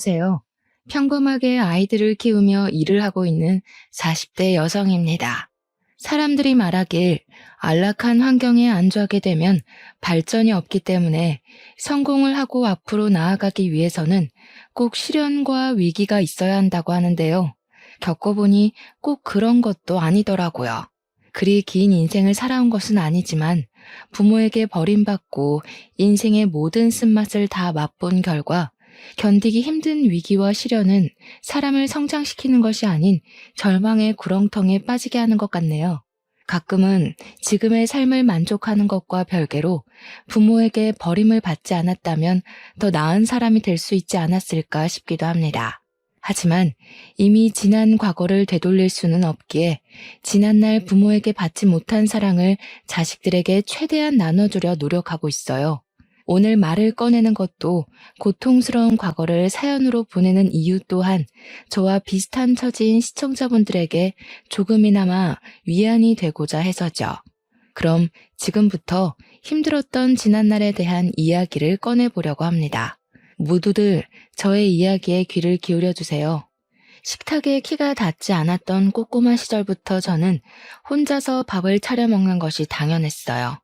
안녕하세요. 평범하게 아이들을 키우며 일을 하고 있는 40대 여성입니다. 사람들이 말하길 안락한 환경에 안주하게 되면 발전이 없기 때문에 성공을 하고 앞으로 나아가기 위해서는 꼭 시련과 위기가 있어야 한다고 하는데요. 겪어보니 꼭 그런 것도 아니더라고요. 그리 긴 인생을 살아온 것은 아니지만 부모에게 버림받고 인생의 모든 쓴맛을 다 맛본 결과 견디기 힘든 위기와 시련은 사람을 성장시키는 것이 아닌 절망의 구렁텅이에 빠지게 하는 것 같네요. 가끔은 지금의 삶을 만족하는 것과 별개로 부모에게 버림을 받지 않았다면 더 나은 사람이 될 수 있지 않았을까 싶기도 합니다. 하지만 이미 지난 과거를 되돌릴 수는 없기에 지난날 부모에게 받지 못한 사랑을 자식들에게 최대한 나눠주려 노력하고 있어요. 오늘 말을 꺼내는 것도 고통스러운 과거를 사연으로 보내는 이유 또한 저와 비슷한 처지인 시청자분들에게 조금이나마 위안이 되고자 해서죠. 그럼 지금부터 힘들었던 지난날에 대한 이야기를 꺼내보려고 합니다. 모두들 저의 이야기에 귀를 기울여 주세요. 식탁에 키가 닿지 않았던 꼬꼬마 시절부터 저는 혼자서 밥을 차려 먹는 것이 당연했어요.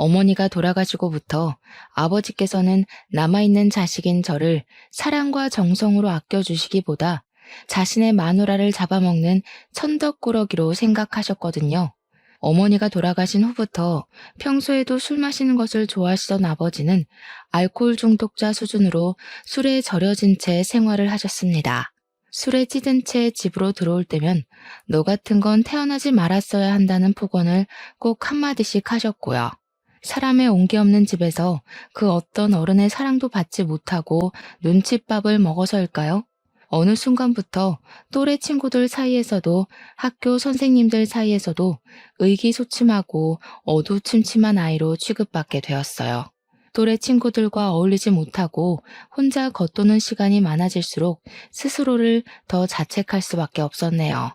어머니가 돌아가시고부터 아버지께서는 남아있는 자식인 저를 사랑과 정성으로 아껴주시기보다 자신의 마누라를 잡아먹는 천덕꾸러기로 생각하셨거든요. 어머니가 돌아가신 후부터 평소에도 술 마시는 것을 좋아하시던 아버지는 알코올 중독자 수준으로 술에 절여진 채 생활을 하셨습니다. 술에 찌든 채 집으로 들어올 때면 너 같은 건 태어나지 말았어야 한다는 폭언을 꼭 한마디씩 하셨고요. 사람의 온기 없는 집에서 그 어떤 어른의 사랑도 받지 못하고 눈칫밥을 먹어서일까요? 어느 순간부터 또래 친구들 사이에서도 학교 선생님들 사이에서도 의기소침하고 어두침침한 아이로 취급받게 되었어요. 또래 친구들과 어울리지 못하고 혼자 겉도는 시간이 많아질수록 스스로를 더 자책할 수밖에 없었네요.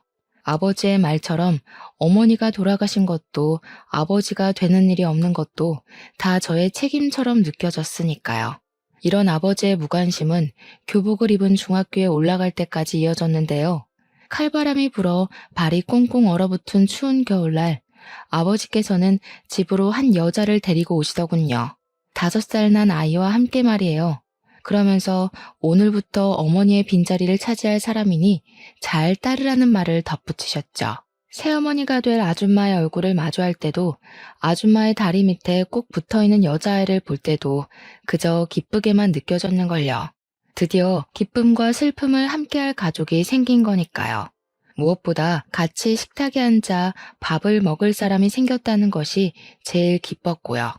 아버지의 말처럼 어머니가 돌아가신 것도 아버지가 되는 일이 없는 것도 다 저의 책임처럼 느껴졌으니까요. 이런 아버지의 무관심은 교복을 입은 중학교에 올라갈 때까지 이어졌는데요. 칼바람이 불어 발이 꽁꽁 얼어붙은 추운 겨울날 아버지께서는 집으로 한 여자를 데리고 오시더군요. 5살 난 아이와 함께 말이에요. 그러면서 오늘부터 어머니의 빈자리를 차지할 사람이니 잘 따르라는 말을 덧붙이셨죠. 새어머니가 될 아줌마의 얼굴을 마주할 때도 아줌마의 다리 밑에 꼭 붙어있는 여자아이를 볼 때도 그저 기쁘게만 느껴졌는걸요. 드디어 기쁨과 슬픔을 함께할 가족이 생긴 거니까요. 무엇보다 같이 식탁에 앉아 밥을 먹을 사람이 생겼다는 것이 제일 기뻤고요.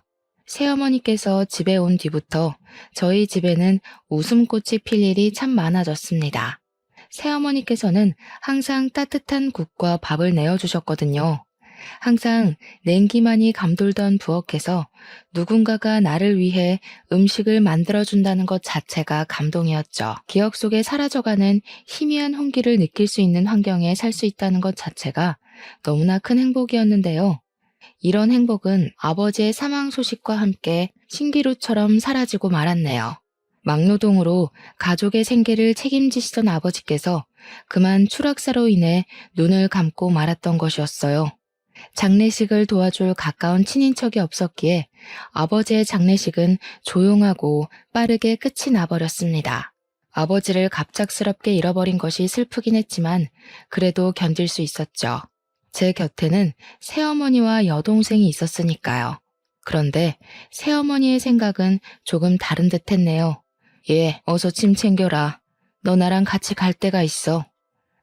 새어머니께서 집에 온 뒤부터 저희 집에는 웃음꽃이 필 일이 참 많아졌습니다. 새어머니께서는 항상 따뜻한 국과 밥을 내어주셨거든요. 항상 냉기만이 감돌던 부엌에서 누군가가 나를 위해 음식을 만들어준다는 것 자체가 감동이었죠. 기억 속에 사라져가는 희미한 홍기를 느낄 수 있는 환경에 살 수 있다는 것 자체가 너무나 큰 행복이었는데요. 이런 행복은 아버지의 사망 소식과 함께 신기루처럼 사라지고 말았네요. 막노동으로 가족의 생계를 책임지시던 아버지께서 그만 추락사로 인해 눈을 감고 말았던 것이었어요. 장례식을 도와줄 가까운 친인척이 없었기에 아버지의 장례식은 조용하고 빠르게 끝이 나버렸습니다. 아버지를 갑작스럽게 잃어버린 것이 슬프긴 했지만 그래도 견딜 수 있었죠. 제 곁에는 새어머니와 여동생이 있었으니까요. 그런데 새어머니의 생각은 조금 다른 듯 했네요. 예, 어서 짐 챙겨라. 너 나랑 같이 갈 데가 있어.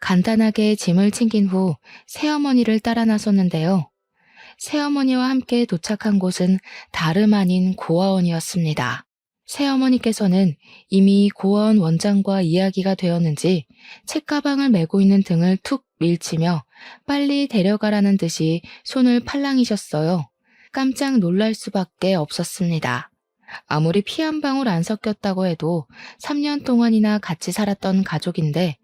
간단하게 짐을 챙긴 후 새어머니를 따라 나섰는데요. 새어머니와 함께 도착한 곳은 다름 아닌 고아원이었습니다. 새어머니께서는 이미 고아원 원장과 이야기가 되었는지 책가방을 메고 있는 등을 툭 밀치며 빨리 데려가라는 듯이 손을 팔랑이셨어요. 깜짝 놀랄 수밖에 없었습니다. 아무리 피 한 방울 안 섞였다고 해도 3년 동안이나 같이 살았던 가족인데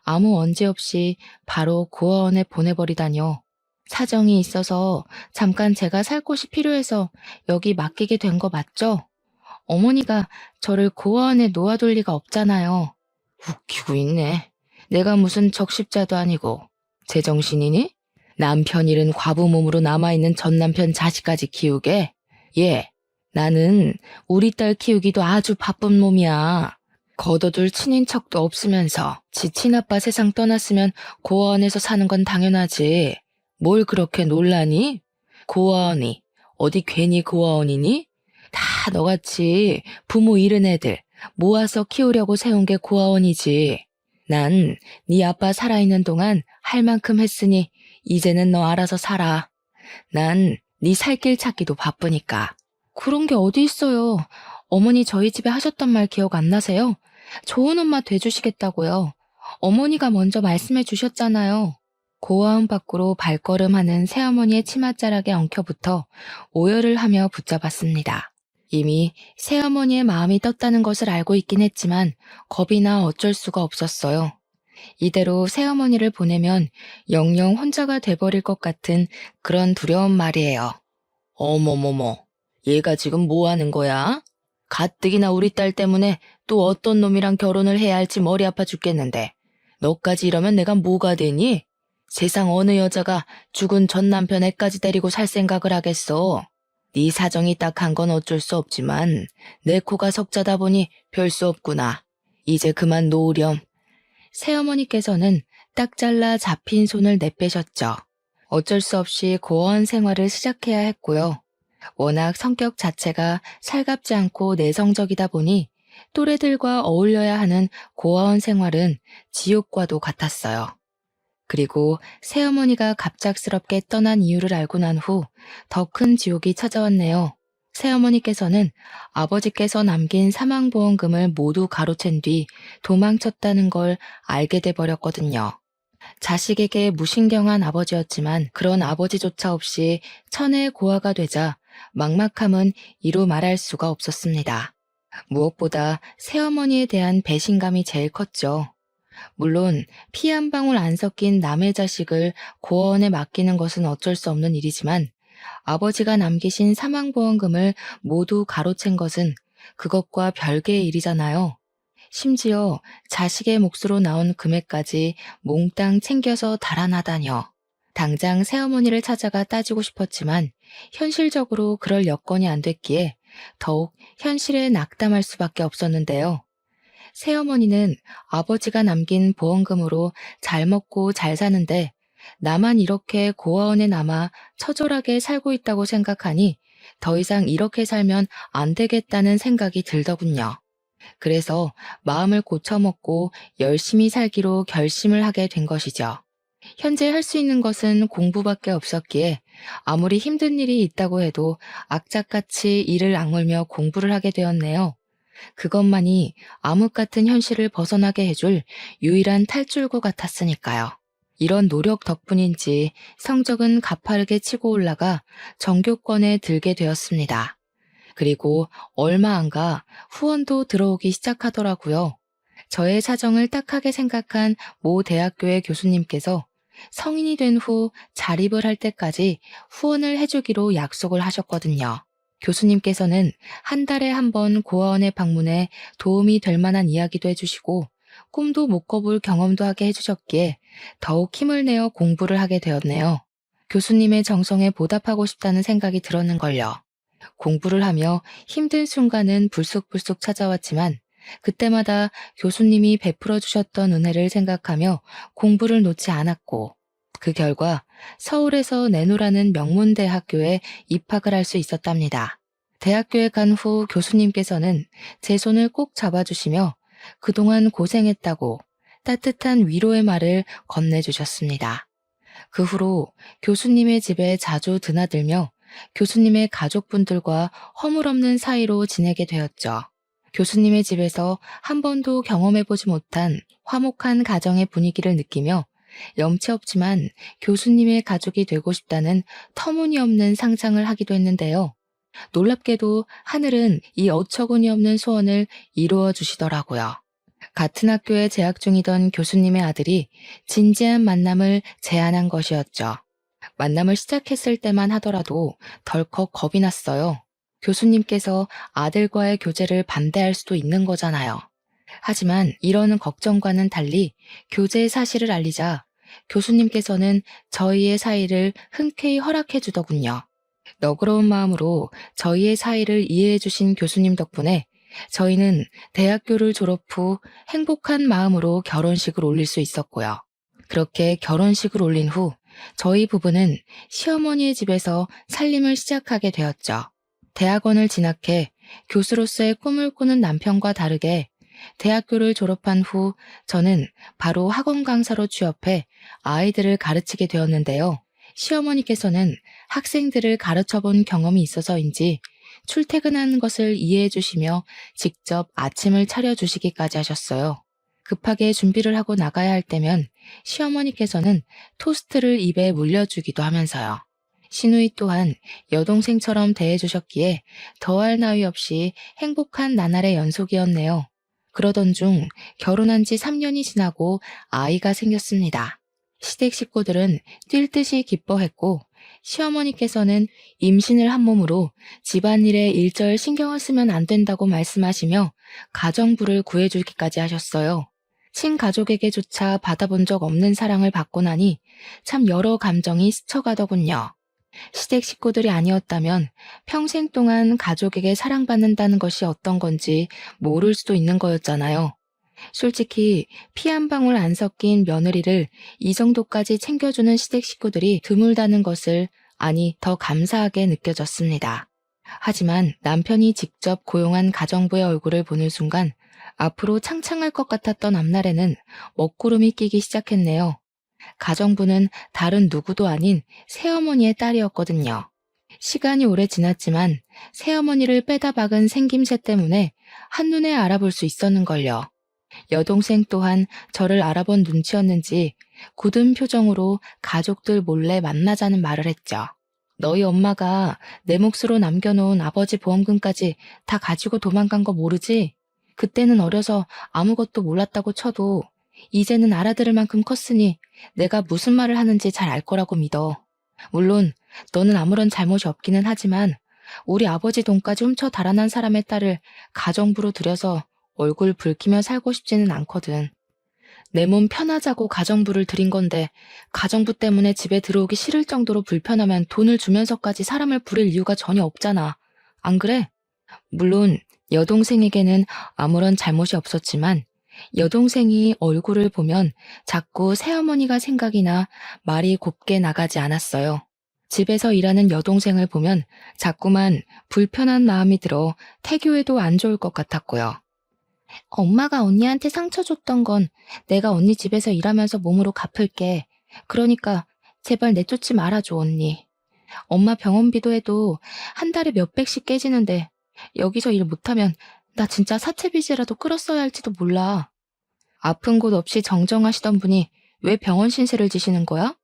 아무 언제 없이 바로 고아원에 보내버리다뇨. 사정이 있어서 잠깐 제가 살 곳이 필요해서 여기 맡기게 된 거 맞죠? 어머니가 저를 고아원에 놓아둘 리가 없잖아요. 웃기고 있네. 내가 무슨 적십자도 아니고 제정신이니? 남편 잃은 과부 몸으로 남아있는 전 남편 자식까지 키우게? 예, 나는 우리 딸 키우기도 아주 바쁜 몸이야. 걷어둘 친인척도 없으면서 지 친아빠 세상 떠났으면 고아원에서 사는 건 당연하지. 뭘 그렇게 놀라니? 고아원이 어디 괜히 고아원이니? 다 너같이 부모 잃은 애들 모아서 키우려고 세운 게 고아원이지. 난 네 아빠 살아있는 동안 할 만큼 했으니 이제는 너 알아서 살아. 난 네 살 길 찾기도 바쁘니까. 그런 게 어디 있어요. 어머니 저희 집에 하셨던 말 기억 안 나세요? 좋은 엄마 돼주시겠다고요. 어머니가 먼저 말씀해 주셨잖아요. 고아원 밖으로 발걸음하는 새어머니의 치맛자락에 엉켜붙어 오열을 하며 붙잡았습니다. 이미 새어머니의 마음이 떴다는 것을 알고 있긴 했지만 겁이 나 어쩔 수가 없었어요. 이대로 새어머니를 보내면 영영 혼자가 돼버릴 것 같은 그런 두려운 말이에요. 어머머머, 얘가 지금 뭐 하는 거야? 가뜩이나 우리 딸 때문에 또 어떤 놈이랑 결혼을 해야 할지 머리 아파 죽겠는데 너까지 이러면 내가 뭐가 되니? 세상 어느 여자가 죽은 전 남편 애까지 데리고 살 생각을 하겠어. 네 사정이 딱한 건 어쩔 수 없지만 내 코가 석자다 보니 별 수 없구나. 이제 그만 놓으렴. 새어머니께서는 딱 잘라 잡힌 손을 내빼셨죠. 어쩔 수 없이 고아원 생활을 시작해야 했고요. 워낙 성격 자체가 살갑지 않고 내성적이다 보니 또래들과 어울려야 하는 고아원 생활은 지옥과도 같았어요. 그리고 새어머니가 갑작스럽게 떠난 이유를 알고 난 후 더 큰 지옥이 찾아왔네요. 새어머니께서는 아버지께서 남긴 사망보험금을 모두 가로챈 뒤 도망쳤다는 걸 알게 돼 버렸거든요. 자식에게 무신경한 아버지였지만 그런 아버지조차 없이 천혜의 고아가 되자 막막함은 이루 말할 수가 없었습니다. 무엇보다 새어머니에 대한 배신감이 제일 컸죠. 물론 피 한 방울 안 섞인 남의 자식을 고아원에 맡기는 것은 어쩔 수 없는 일이지만 아버지가 남기신 사망보험금을 모두 가로챈 것은 그것과 별개의 일이잖아요. 심지어 자식의 몫으로 나온 금액까지 몽땅 챙겨서 달아나다녀. 당장 새어머니를 찾아가 따지고 싶었지만 현실적으로 그럴 여건이 안 됐기에 더욱 현실에 낙담할 수밖에 없었는데요. 새어머니는 아버지가 남긴 보험금으로 잘 먹고 잘 사는데 나만 이렇게 고아원에 남아 처절하게 살고 있다고 생각하니 더 이상 이렇게 살면 안 되겠다는 생각이 들더군요. 그래서 마음을 고쳐먹고 열심히 살기로 결심을 하게 된 것이죠. 현재 할 수 있는 것은 공부밖에 없었기에 아무리 힘든 일이 있다고 해도 악착같이 이를 악물며 공부를 하게 되었네요. 그것만이 암흑 같은 현실을 벗어나게 해줄 유일한 탈출구 같았으니까요. 이런 노력 덕분인지 성적은 가파르게 치고 올라가 전교권에 들게 되었습니다. 그리고 얼마 안 가 후원도 들어오기 시작하더라고요. 저의 사정을 딱하게 생각한 모 대학교의 교수님께서 성인이 된 후 자립을 할 때까지 후원을 해주기로 약속을 하셨거든요. 교수님께서는 한 달에 한 번 고아원에 방문해 도움이 될 만한 이야기도 해주시고 꿈도 못 꿔볼 경험도 하게 해주셨기에 더욱 힘을 내어 공부를 하게 되었네요. 교수님의 정성에 보답하고 싶다는 생각이 들었는걸요. 공부를 하며 힘든 순간은 불쑥불쑥 찾아왔지만 그때마다 교수님이 베풀어 주셨던 은혜를 생각하며 공부를 놓지 않았고 그 결과 서울에서 내노라는 명문대학교에 입학을 할 수 있었답니다. 대학교에 간 후 교수님께서는 제 손을 꼭 잡아주시며 그동안 고생했다고 따뜻한 위로의 말을 건네주셨습니다. 그 후로 교수님의 집에 자주 드나들며 교수님의 가족분들과 허물없는 사이로 지내게 되었죠. 교수님의 집에서 한 번도 경험해보지 못한 화목한 가정의 분위기를 느끼며 염치 없지만 교수님의 가족이 되고 싶다는 터무니없는 상상을 하기도 했는데요. 놀랍게도 하늘은 이 어처구니없는 소원을 이루어 주시더라고요. 같은 학교에 재학 중이던 교수님의 아들이 진지한 만남을 제안한 것이었죠. 만남을 시작했을 때만 하더라도 덜컥 겁이 났어요. 교수님께서 아들과의 교제를 반대할 수도 있는 거잖아요. 하지만 이런 걱정과는 달리 교제의 사실을 알리자 교수님께서는 저희의 사이를 흔쾌히 허락해 주더군요. 너그러운 마음으로 저희의 사이를 이해해 주신 교수님 덕분에 저희는 대학교를 졸업 후 행복한 마음으로 결혼식을 올릴 수 있었고요. 그렇게 결혼식을 올린 후 저희 부부는 시어머니의 집에서 살림을 시작하게 되었죠. 대학원을 진학해 교수로서의 꿈을 꾸는 남편과 다르게 대학교를 졸업한 후 저는 바로 학원 강사로 취업해 아이들을 가르치게 되었는데요. 시어머니께서는 학생들을 가르쳐 본 경험이 있어서인지 출퇴근하는 것을 이해해 주시며 직접 아침을 차려 주시기까지 하셨어요. 급하게 준비를 하고 나가야 할 때면 시어머니께서는 토스트를 입에 물려주기도 하면서요. 시누이 또한 여동생처럼 대해주셨기에 더할 나위 없이 행복한 나날의 연속이었네요. 그러던 중 결혼한 지 3년이 지나고 아이가 생겼습니다. 시댁 식구들은 뛸 듯이 기뻐했고 시어머니께서는 임신을 한 몸으로 집안일에 일절 신경을 쓰면 안 된다고 말씀하시며 가정부를 구해주기까지 하셨어요. 친가족에게조차 받아본 적 없는 사랑을 받고 나니 참 여러 감정이 스쳐가더군요. 시댁 식구들이 아니었다면 평생 동안 가족에게 사랑받는다는 것이 어떤 건지 모를 수도 있는 거였잖아요. 솔직히 피 한 방울 안 섞인 며느리를 이 정도까지 챙겨주는 시댁 식구들이 드물다는 것을 아니 더 감사하게 느껴졌습니다. 하지만 남편이 직접 고용한 가정부의 얼굴을 보는 순간 앞으로 창창할 것 같았던 앞날에는 먹구름이 끼기 시작했네요. 가정부는 다른 누구도 아닌 새어머니의 딸이었거든요. 시간이 오래 지났지만 새어머니를 빼다 박은 생김새 때문에 한눈에 알아볼 수 있었는걸요. 여동생 또한 저를 알아본 눈치였는지 굳은 표정으로 가족들 몰래 만나자는 말을 했죠. 너희 엄마가 내 몫으로 남겨놓은 아버지 보험금까지 다 가지고 도망간 거 모르지? 그때는 어려서 아무것도 몰랐다고 쳐도 이제는 알아들을 만큼 컸으니 내가 무슨 말을 하는지 잘 알 거라고 믿어. 물론 너는 아무런 잘못이 없기는 하지만 우리 아버지 돈까지 훔쳐 달아난 사람의 딸을 가정부로 들여서 얼굴 붉히며 살고 싶지는 않거든. 내 몸 편하자고 가정부를 들인 건데 가정부 때문에 집에 들어오기 싫을 정도로 불편하면 돈을 주면서까지 사람을 부릴 이유가 전혀 없잖아. 안 그래? 물론 여동생에게는 아무런 잘못이 없었지만 여동생이 얼굴을 보면 자꾸 새어머니가 생각이 나 말이 곱게 나가지 않았어요. 집에서 일하는 여동생을 보면 자꾸만 불편한 마음이 들어 태교에도 안 좋을 것 같았고요. 엄마가 언니한테 상처 줬던 건 내가 언니 집에서 일하면서 몸으로 갚을게. 그러니까 제발 내쫓지 말아줘, 언니. 엄마 병원비도 해도 한 달에 몇백씩 깨지는데 여기서 일 못하면 나 진짜 사채빚이라도 끌었어야 할지도 몰라. 아픈 곳 없이 정정하시던 분이 왜 병원 신세를 지시는 거야?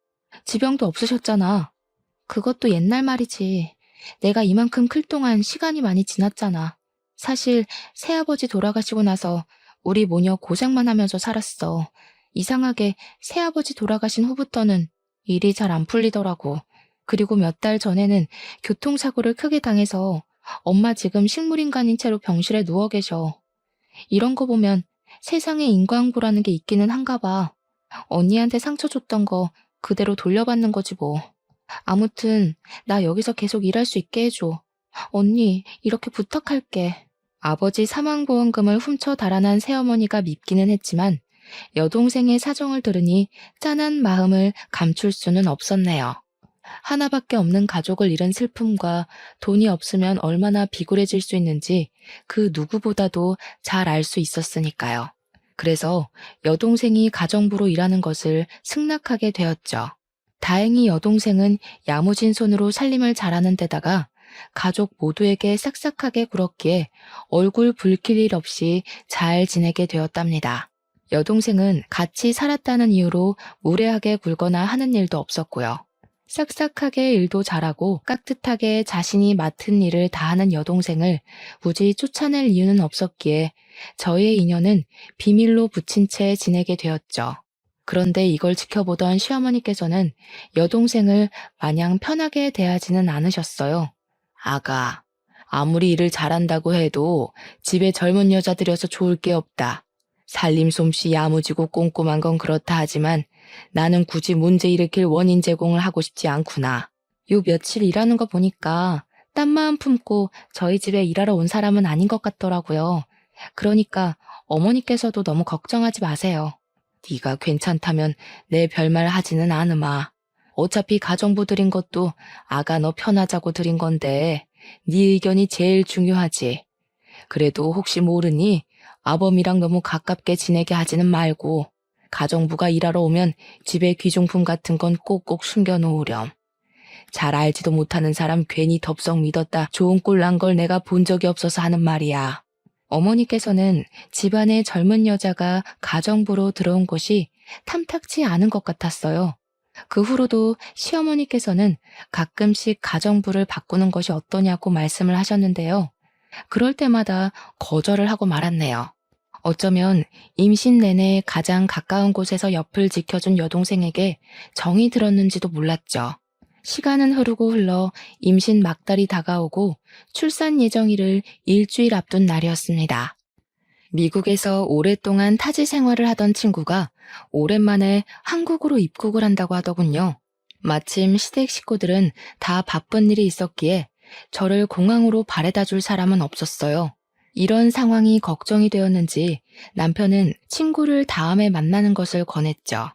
지병도 없으셨잖아. 그것도 옛날 말이지. 내가 이만큼 클 동안 시간이 많이 지났잖아. 사실 새아버지 돌아가시고 나서 우리 모녀 고생만 하면서 살았어. 이상하게 새아버지 돌아가신 후부터는 일이 잘 안 풀리더라고. 그리고 몇 달 전에는 교통사고를 크게 당해서 엄마 지금 식물인간인 채로 병실에 누워 계셔. 이런 거 보면 세상에 인과응보라는 게 있기는 한가 봐. 언니한테 상처 줬던 거 그대로 돌려받는 거지 뭐. 아무튼 나 여기서 계속 일할 수 있게 해줘. 언니 이렇게 부탁할게. 아버지 사망보험금을 훔쳐 달아난 새어머니가 밉기는 했지만 여동생의 사정을 들으니 짠한 마음을 감출 수는 없었네요. 하나밖에 없는 가족을 잃은 슬픔과 돈이 없으면 얼마나 비굴해질 수 있는지 그 누구보다도 잘 알 수 있었으니까요. 그래서 여동생이 가정부로 일하는 것을 승낙하게 되었죠. 다행히 여동생은 야무진 손으로 살림을 잘하는 데다가 가족 모두에게 싹싹하게 굴었기에 얼굴 붉힐 일 없이 잘 지내게 되었답니다. 여동생은 같이 살았다는 이유로 무례하게 굴거나 하는 일도 없었고요. 싹싹하게 일도 잘하고 깍듯하게 자신이 맡은 일을 다하는 여동생을 굳이 쫓아낼 이유는 없었기에 저희의 인연은 비밀로 붙인 채 지내게 되었죠. 그런데 이걸 지켜보던 시어머니께서는 여동생을 마냥 편하게 대하지는 않으셨어요. 아가, 아무리 일을 잘한다고 해도 집에 젊은 여자 들여서 좋을 게 없다. 살림 솜씨 야무지고 꼼꼼한 건 그렇다 하지만 나는 굳이 문제 일으킬 원인 제공을 하고 싶지 않구나. 요 며칠 일하는 거 보니까 딴 마음 품고 저희 집에 일하러 온 사람은 아닌 것 같더라고요. 그러니까 어머니께서도 너무 걱정하지 마세요. 네가 괜찮다면 내 별말 하지는 않으마. 어차피 가정부 드린 것도 아가 너 편하자고 드린 건데 네 의견이 제일 중요하지. 그래도 혹시 모르니 아범이랑 너무 가깝게 지내게 하지는 말고 가정부가 일하러 오면 집에 귀중품 같은 건 꼭꼭 숨겨놓으렴. 잘 알지도 못하는 사람 괜히 덥석 믿었다 좋은 꼴 난 걸 내가 본 적이 없어서 하는 말이야. 어머니께서는 집안에 젊은 여자가 가정부로 들어온 것이 탐탁치 않은 것 같았어요. 그 후로도 시어머니께서는 가끔씩 가정부를 바꾸는 것이 어떠냐고 말씀을 하셨는데요. 그럴 때마다 거절을 하고 말았네요. 어쩌면 임신 내내 가장 가까운 곳에서 옆을 지켜준 여동생에게 정이 들었는지도 몰랐죠. 시간은 흐르고 흘러 임신 막달이 다가오고 출산 예정일을 일주일 앞둔 날이었습니다. 미국에서 오랫동안 타지 생활을 하던 친구가 오랜만에 한국으로 입국을 한다고 하더군요. 마침 시댁 식구들은 다 바쁜 일이 있었기에 저를 공항으로 바래다 줄 사람은 없었어요. 이런 상황이 걱정이 되었는지 남편은 친구를 다음에 만나는 것을 권했죠.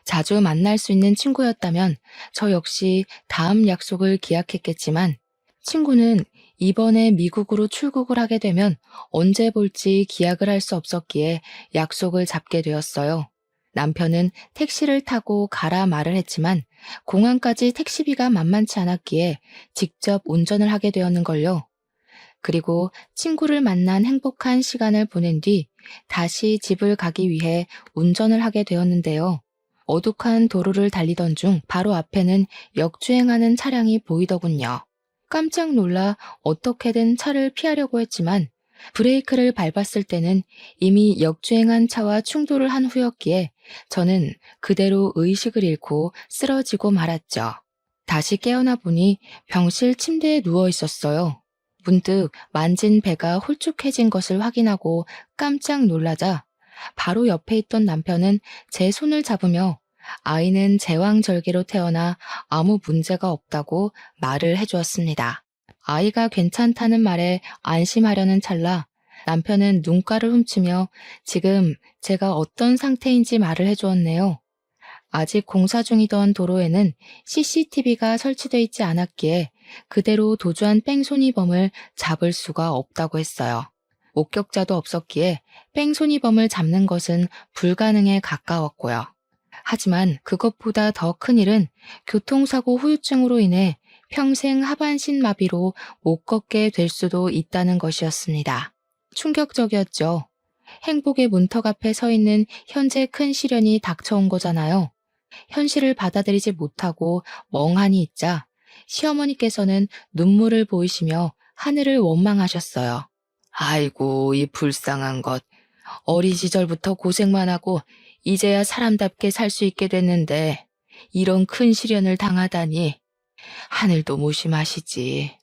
자주 만날 수 있는 친구였다면 저 역시 다음 약속을 기약했겠지만 친구는 이번에 미국으로 출국을 하게 되면 언제 볼지 기약을 할 수 없었기에 약속을 잡게 되었어요. 남편은 택시를 타고 가라 말을 했지만 공항까지 택시비가 만만치 않았기에 직접 운전을 하게 되었는걸요. 그리고 친구를 만난 행복한 시간을 보낸 뒤 다시 집을 가기 위해 운전을 하게 되었는데요. 어둑한 도로를 달리던 중 바로 앞에는 역주행하는 차량이 보이더군요. 깜짝 놀라 어떻게든 차를 피하려고 했지만 브레이크를 밟았을 때는 이미 역주행한 차와 충돌을 한 후였기에 저는 그대로 의식을 잃고 쓰러지고 말았죠. 다시 깨어나 보니 병실 침대에 누워 있었어요. 문득 만진 배가 홀쭉해진 것을 확인하고 깜짝 놀라자 바로 옆에 있던 남편은 제 손을 잡으며 아이는 제왕절개로 태어나 아무 문제가 없다고 말을 해주었습니다. 아이가 괜찮다는 말에 안심하려는 찰나 남편은 눈가를 훔치며 지금 제가 어떤 상태인지 말을 해주었네요. 아직 공사 중이던 도로에는 CCTV가 설치되어 있지 않았기에 그대로 도주한 뺑소니범을 잡을 수가 없다고 했어요. 목격자도 없었기에 뺑소니범을 잡는 것은 불가능에 가까웠고요. 하지만 그것보다 더 큰 일은 교통사고 후유증으로 인해 평생 하반신 마비로 못 걷게 될 수도 있다는 것이었습니다. 충격적이었죠. 행복의 문턱 앞에 서 있는 현재 큰 시련이 닥쳐온 거잖아요. 현실을 받아들이지 못하고 멍하니 있자 시어머니께서는 눈물을 보이시며 하늘을 원망하셨어요. 아이고, 이 불쌍한 것. 어린 시절부터 고생만 하고 이제야 사람답게 살 수 있게 됐는데 이런 큰 시련을 당하다니. 하늘도 무심하시지.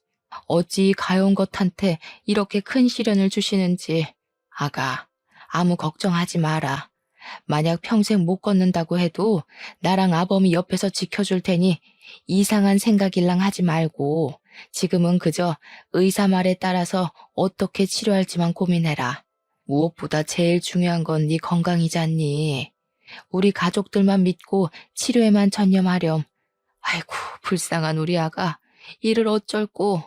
어찌 가여운 것한테 이렇게 큰 시련을 주시는지. 아가, 아무 걱정하지 마라. 만약 평생 못 걷는다고 해도 나랑 아범이 옆에서 지켜줄 테니 이상한 생각일랑 하지 말고 지금은 그저 의사 말에 따라서 어떻게 치료할지만 고민해라. 무엇보다 제일 중요한 건 네 건강이지 않니? 우리 가족들만 믿고 치료에만 전념하렴. 아이고, 불쌍한 우리 아가. 이를 어쩔꼬.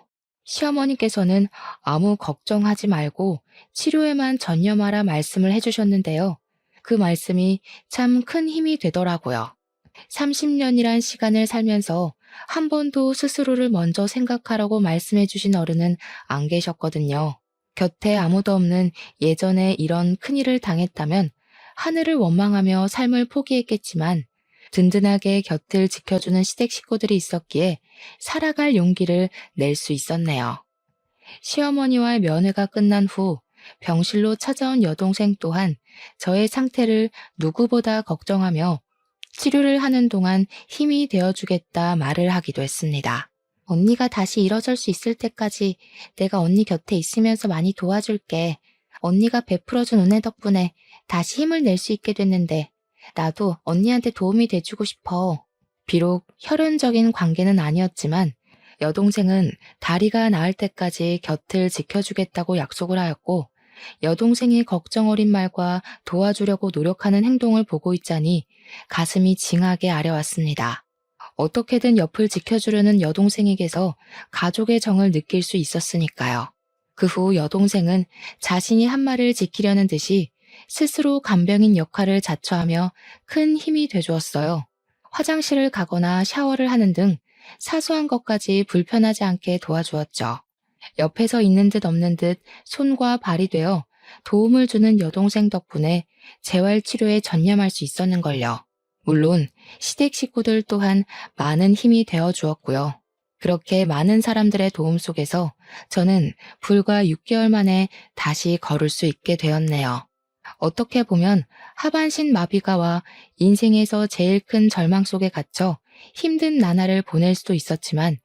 시어머니께서는 아무 걱정하지 말고 치료에만 전념하라 말씀을 해주셨는데요. 그 말씀이 참 큰 힘이 되더라고요. 30년이란 시간을 살면서 한 번도 스스로를 먼저 생각하라고 말씀해 주신 어른은 안 계셨거든요. 곁에 아무도 없는 예전에 이런 큰일을 당했다면 하늘을 원망하며 삶을 포기했겠지만 든든하게 곁을 지켜주는 시댁 식구들이 있었기에 살아갈 용기를 낼 수 있었네요. 시어머니와의 면회가 끝난 후 병실로 찾아온 여동생 또한 저의 상태를 누구보다 걱정하며 치료를 하는 동안 힘이 되어주겠다 말을 하기도 했습니다. 언니가 다시 일어설 수 있을 때까지 내가 언니 곁에 있으면서 많이 도와줄게. 언니가 베풀어준 은혜 덕분에 다시 힘을 낼 수 있게 됐는데 나도 언니한테 도움이 돼주고 싶어. 비록 혈연적인 관계는 아니었지만 여동생은 다리가 나을 때까지 곁을 지켜주겠다고 약속을 하였고 여동생이 걱정 어린 말과 도와주려고 노력하는 행동을 보고 있자니 가슴이 징하게 아려왔습니다. 어떻게든 옆을 지켜주려는 여동생에게서 가족의 정을 느낄 수 있었으니까요. 그 후 여동생은 자신이 한 말을 지키려는 듯이 스스로 간병인 역할을 자처하며 큰 힘이 돼주었어요. 화장실을 가거나 샤워를 하는 등 사소한 것까지 불편하지 않게 도와주었죠. 옆에서 있는 듯 없는 듯 손과 발이 되어 도움을 주는 여동생 덕분에 재활치료에 전념할 수 있었는걸요. 물론 시댁 식구들 또한 많은 힘이 되어 주었고요. 그렇게 많은 사람들의 도움 속에서 저는 불과 6개월 만에 다시 걸을 수 있게 되었네요. 어떻게 보면 하반신 마비가 와 인생에서 제일 큰 절망 속에 갇혀 힘든 나날을 보낼 수도 있었지만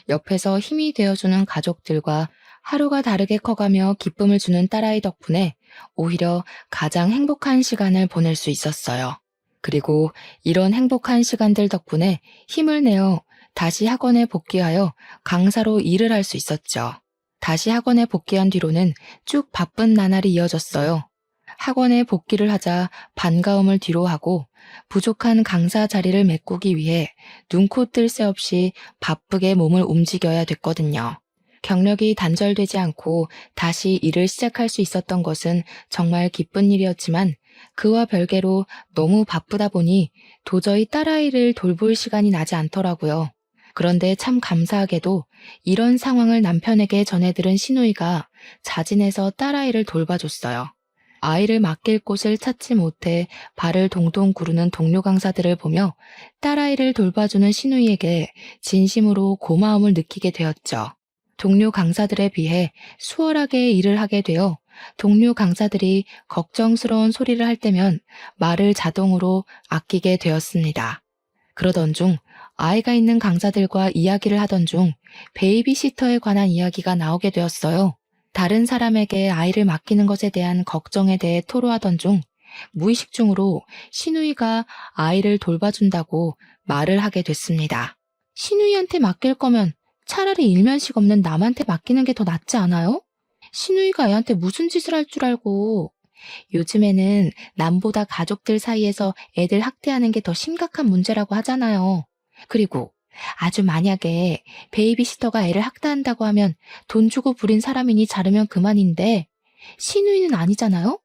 옆에서 힘이 되어주는 가족들과 하루가 다르게 커가며 기쁨을 주는 딸아이 덕분에 오히려 가장 행복한 시간을 보낼 수 있었어요. 그리고 이런 행복한 시간들 덕분에 힘을 내어 다시 학원에 복귀하여 강사로 일을 할 수 있었죠. 다시 학원에 복귀한 뒤로는 쭉 바쁜 나날이 이어졌어요. 학원에 복귀를 하자 반가움을 뒤로하고 부족한 강사 자리를 메꾸기 위해 눈코 뜰 새 없이 바쁘게 몸을 움직여야 됐거든요. 경력이 단절되지 않고 다시 일을 시작할 수 있었던 것은 정말 기쁜 일이었지만 그와 별개로 너무 바쁘다 보니 도저히 딸아이를 돌볼 시간이 나지 않더라고요. 그런데 참 감사하게도 이런 상황을 남편에게 전해들은 시누이가 자진해서 딸아이를 돌봐줬어요. 아이를 맡길 곳을 찾지 못해 발을 동동 구르는 동료 강사들을 보며 딸아이를 돌봐주는 시누이에게 진심으로 고마움을 느끼게 되었죠. 동료 강사들에 비해 수월하게 일을 하게 되어 동료 강사들이 걱정스러운 소리를 할 때면 말을 자동으로 아끼게 되었습니다. 그러던 중 아이가 있는 강사들과 이야기를 하던 중 베이비시터에 관한 이야기가 나오게 되었어요. 다른 사람에게 아이를 맡기는 것에 대한 걱정에 대해 토로하던 중 무의식 중으로 시누이가 아이를 돌봐준다고 말을 하게 됐습니다. 시누이한테 맡길 거면 차라리 일면식 없는 남한테 맡기는 게 더 낫지 않아요? 시누이가 애한테 무슨 짓을 할 줄 알고. 요즘에는 남보다 가족들 사이에서 애들 학대하는 게 더 심각한 문제라고 하잖아요. 그리고 아주 만약에 베이비시터가 애를 학대한다고 하면 돈 주고 부린 사람이니 자르면 그만인데 시누이는 아니잖아요?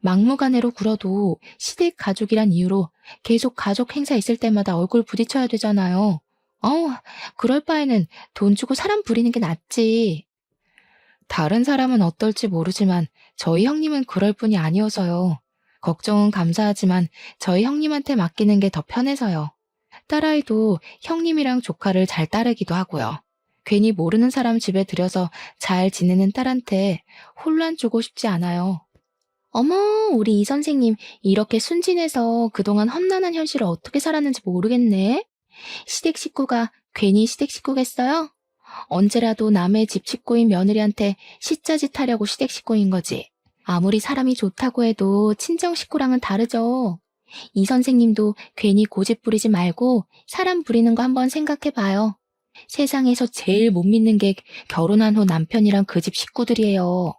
막무가내로 굴어도 시댁 가족이란 이유로 계속 가족 행사 있을 때마다 얼굴 부딪혀야 되잖아요. 그럴 바에는 돈 주고 사람 부리는 게 낫지. 다른 사람은 어떨지 모르지만 저희 형님은 그럴 뿐이 아니어서요. 걱정은 감사하지만 저희 형님한테 맡기는 게 더 편해서요. 딸아이도 형님이랑 조카를 잘 따르기도 하고요. 괜히 모르는 사람 집에 들여서 잘 지내는 딸한테 혼란 주고 싶지 않아요. 어머, 우리 이 선생님 이렇게 순진해서 그동안 험난한 현실을 어떻게 살았는지 모르겠네. 시댁 식구가 괜히 시댁 식구겠어요? 언제라도 남의 집 식구인 며느리한테 시짜짓 하려고 시댁 식구인 거지. 아무리 사람이 좋다고 해도 친정 식구랑은 다르죠. 이 선생님도 괜히 고집 부리지 말고 사람 부리는 거 한번 생각해 봐요. 세상에서 제일 못 믿는 게 결혼한 후 남편이랑 그 집 식구들이에요.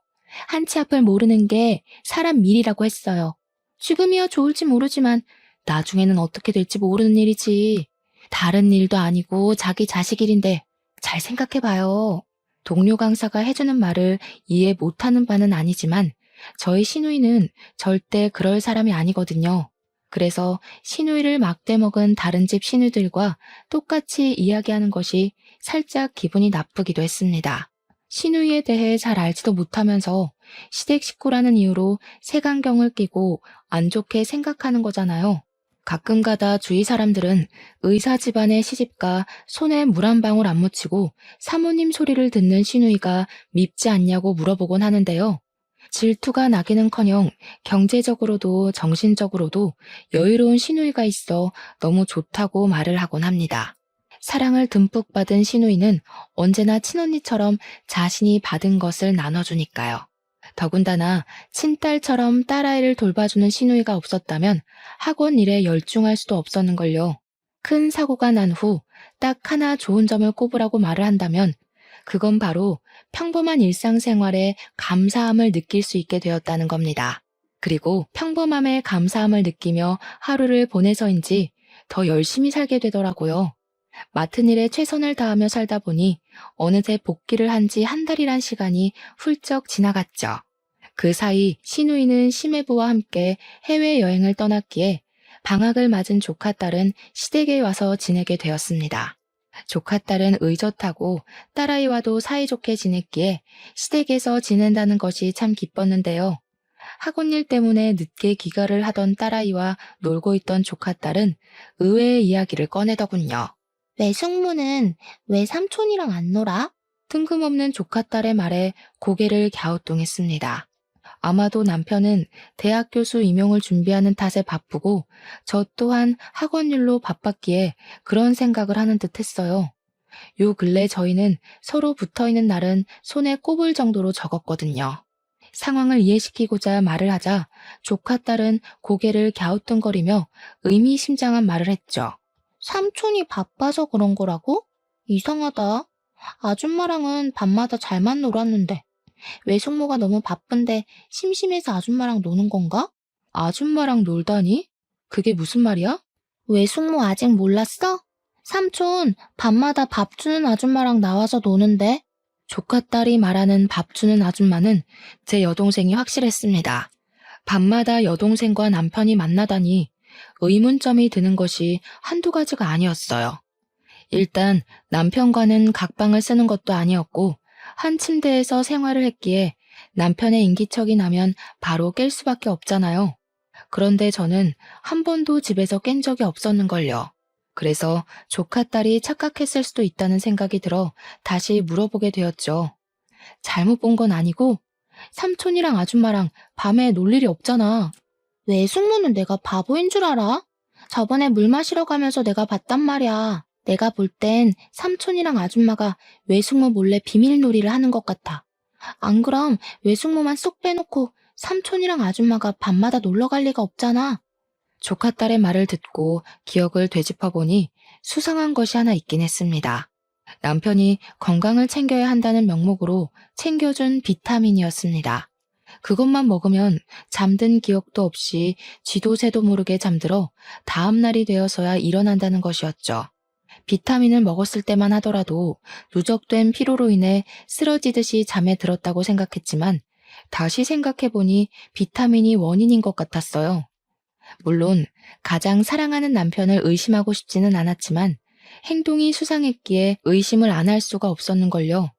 한치 앞을 모르는 게 사람 일이라고 했어요. 지금이야 좋을지 모르지만 나중에는 어떻게 될지 모르는 일이지. 다른 일도 아니고 자기 자식 일인데 잘 생각해 봐요. 동료 강사가 해주는 말을 이해 못하는 바는 아니지만 저희 시누이는 절대 그럴 사람이 아니거든요. 그래서 시누이를 막대먹은 다른 집 시누들과 똑같이 이야기하는 것이 살짝 기분이 나쁘기도 했습니다. 시누이에 대해 잘 알지도 못하면서 시댁 식구라는 이유로 색안경을 끼고 안 좋게 생각하는 거잖아요. 가끔가다 주위 사람들은 의사 집안의 시집가 손에 물 한 방울 안 묻히고 사모님 소리를 듣는 시누이가 밉지 않냐고 물어보곤 하는데요. 질투가 나기는커녕 경제적으로도 정신적으로도 여유로운 시누이가 있어 너무 좋다고 말을 하곤 합니다. 사랑을 듬뿍 받은 시누이는 언제나 친언니처럼 자신이 받은 것을 나눠주니까요. 더군다나 친딸처럼 딸아이를 돌봐주는 시누이가 없었다면 학원 일에 열중할 수도 없었는걸요. 큰 사고가 난 후 딱 하나 좋은 점을 꼽으라고 말을 한다면 그건 바로 평범한 일상생활에 감사함을 느낄 수 있게 되었다는 겁니다. 그리고 평범함에 감사함을 느끼며 하루를 보내서인지 더 열심히 살게 되더라고요. 맡은 일에 최선을 다하며 살다 보니 어느새 복귀를 한 지 한 달이란 시간이 훌쩍 지나갔죠. 그 사이 시누이는 시매부와 함께 해외여행을 떠났기에 방학을 맞은 조카딸은 시댁에 와서 지내게 되었습니다. 조카딸은 의젓하고 딸아이와도 사이좋게 지냈기에 시댁에서 지낸다는 것이 참 기뻤는데요. 학원 일 때문에 늦게 귀가를 하던 딸아이와 놀고 있던 조카딸은 의외의 이야기를 꺼내더군요. 외숙모는 왜 삼촌이랑 안 놀아? 뜬금없는 조카딸의 말에 고개를 갸우뚱했습니다. 아마도 남편은 대학 교수 임용을 준비하는 탓에 바쁘고 저 또한 학원 일로 바빴기에 그런 생각을 하는 듯 했어요. 요 근래 저희는 서로 붙어있는 날은 손에 꼽을 정도로 적었거든요. 상황을 이해시키고자 말을 하자 조카딸은 고개를 갸우뚱거리며 의미심장한 말을 했죠. 삼촌이 바빠서 그런 거라고? 이상하다. 아줌마랑은 밤마다 잘만 놀았는데 외숙모가 너무 바쁜데 심심해서 아줌마랑 노는 건가? 아줌마랑 놀다니? 그게 무슨 말이야? 외숙모 아직 몰랐어? 삼촌 밤마다 밥 주는 아줌마랑 나와서 노는데. 조카딸이 말하는 밥 주는 아줌마는 제 여동생이 확실했습니다. 밤마다 여동생과 남편이 만나다니 의문점이 드는 것이 한두 가지가 아니었어요. 일단 남편과는 각방을 쓰는 것도 아니었고 한 침대에서 생활을 했기에 남편의 인기척이 나면 바로 깰 수밖에 없잖아요. 그런데 저는 한 번도 집에서 깬 적이 없었는걸요. 그래서 조카딸이 착각했을 수도 있다는 생각이 들어 다시 물어보게 되었죠. 잘못 본 건 아니고 삼촌이랑 아줌마랑 밤에 놀 일이 없잖아. 왜 숙모는 내가 바보인 줄 알아? 저번에 물 마시러 가면서 내가 봤단 말이야. 내가 볼 땐 삼촌이랑 아줌마가 외숙모 몰래 비밀놀이를 하는 것 같아. 안 그럼 외숙모만 쏙 빼놓고 삼촌이랑 아줌마가 밤마다 놀러 갈 리가 없잖아. 조카딸의 말을 듣고 기억을 되짚어보니 수상한 것이 하나 있긴 했습니다. 남편이 건강을 챙겨야 한다는 명목으로 챙겨준 비타민이었습니다. 그것만 먹으면 잠든 기억도 없이 쥐도 새도 모르게 잠들어 다음 날이 되어서야 일어난다는 것이었죠. 비타민을 먹었을 때만 하더라도 누적된 피로로 인해 쓰러지듯이 잠에 들었다고 생각했지만 다시 생각해보니 비타민이 원인인 것 같았어요. 물론 가장 사랑하는 남편을 의심하고 싶지는 않았지만 행동이 수상했기에 의심을 안 할 수가 없었는걸요.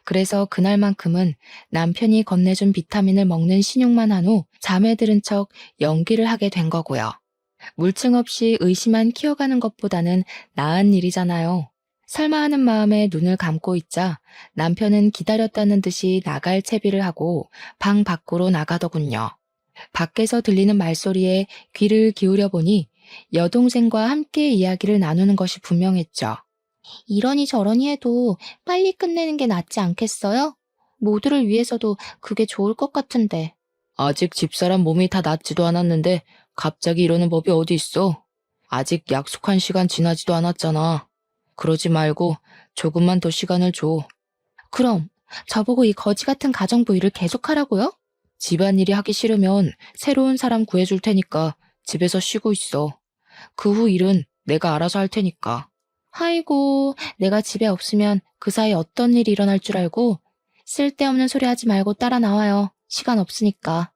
그래서 그날만큼은 남편이 건네준 비타민을 먹는 신용만 한 후 잠에 들은 척 연기를 하게 된 거고요. 물증 없이 의심만 키워가는 것보다는 나은 일이잖아요. 설마 하는 마음에 눈을 감고 있자 남편은 기다렸다는 듯이 나갈 채비를 하고 방 밖으로 나가더군요. 밖에서 들리는 말소리에 귀를 기울여 보니 여동생과 함께 이야기를 나누는 것이 분명했죠. 이러니 저러니 해도 빨리 끝내는 게 낫지 않겠어요? 모두를 위해서도 그게 좋을 것 같은데. 아직 집사람 몸이 다 낫지도 않았는데 갑자기 이러는 법이 어디 있어? 아직 약속한 시간 지나지도 않았잖아. 그러지 말고 조금만 더 시간을 줘. 그럼 저보고 이 거지 같은 가정부 일을 계속하라고요? 집안일이 하기 싫으면 새로운 사람 구해줄 테니까 집에서 쉬고 있어. 그 후 일은 내가 알아서 할 테니까. 아이고, 내가 집에 없으면 그 사이 어떤 일이 일어날 줄 알고 쓸데없는 소리 하지 말고 따라 나와요. 시간 없으니까.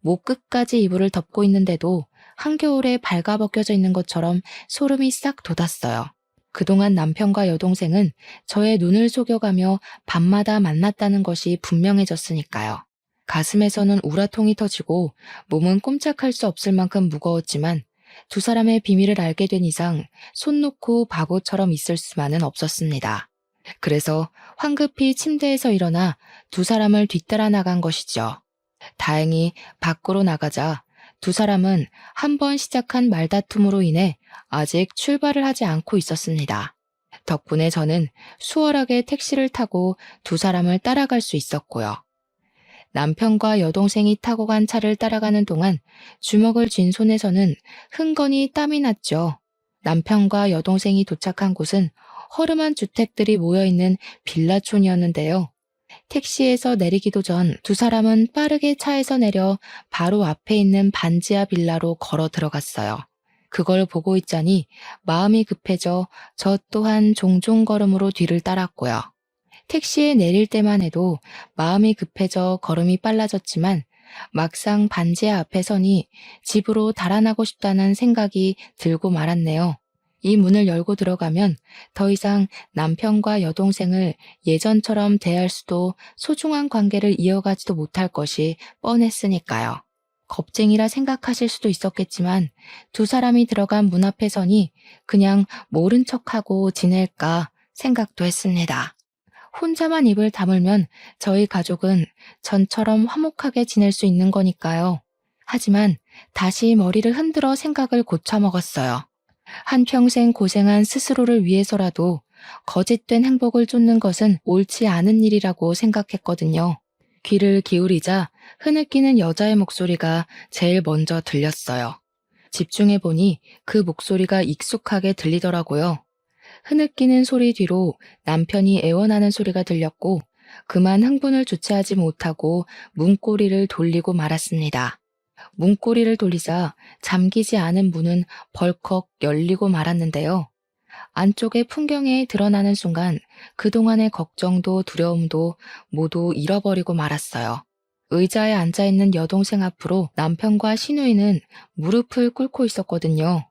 목 끝까지 이불을 덮고 있는데도 한겨울에 발가벗겨져 있는 것처럼 소름이 싹 돋았어요. 그동안 남편과 여동생은 저의 눈을 속여가며 밤마다 만났다는 것이 분명해졌으니까요. 가슴에서는 우라통이 터지고 몸은 꼼짝할 수 없을 만큼 무거웠지만 두 사람의 비밀을 알게 된 이상 손 놓고 바보처럼 있을 수만은 없었습니다. 그래서 황급히 침대에서 일어나 두 사람을 뒤따라 나간 것이죠. 다행히 밖으로 나가자 두 사람은 한 번 시작한 말다툼으로 인해 아직 출발을 하지 않고 있었습니다. 덕분에 저는 수월하게 택시를 타고 두 사람을 따라갈 수 있었고요. 남편과 여동생이 타고 간 차를 따라가는 동안 주먹을 쥔 손에서는 흥건히 땀이 났죠. 남편과 여동생이 도착한 곳은 허름한 주택들이 모여있는 빌라촌이었는데요. 택시에서 내리기도 전 두 사람은 빠르게 차에서 내려 바로 앞에 있는 반지하 빌라로 걸어 들어갔어요. 그걸 보고 있자니 마음이 급해져 저 또한 종종 걸음으로 뒤를 따랐고요. 택시에 내릴 때만 해도 마음이 급해져 걸음이 빨라졌지만 막상 반지하 앞에 서니 집으로 달아나고 싶다는 생각이 들고 말았네요. 이 문을 열고 들어가면 더 이상 남편과 여동생을 예전처럼 대할 수도 소중한 관계를 이어가지도 못할 것이 뻔했으니까요. 겁쟁이라 생각하실 수도 있었겠지만 두 사람이 들어간 문 앞에 서니 그냥 모른 척하고 지낼까 생각도 했습니다. 혼자만 입을 다물면 저희 가족은 전처럼 화목하게 지낼 수 있는 거니까요. 하지만 다시 머리를 흔들어 생각을 고쳐먹었어요. 한평생 고생한 스스로를 위해서라도 거짓된 행복을 쫓는 것은 옳지 않은 일이라고 생각했거든요. 귀를 기울이자 흐느끼는 여자의 목소리가 제일 먼저 들렸어요. 집중해보니 그 목소리가 익숙하게 들리더라고요. 흐느끼는 소리 뒤로 남편이 애원하는 소리가 들렸고 그만 흥분을 주체하지 못하고 문고리를 돌리고 말았습니다. 문고리를 돌리자 잠기지 않은 문은 벌컥 열리고 말았는데요. 안쪽의 풍경에 드러나는 순간 그동안의 걱정도 두려움도 모두 잃어버리고 말았어요. 의자에 앉아있는 여동생 앞으로 남편과 시누이는 무릎을 꿇고 있었거든요.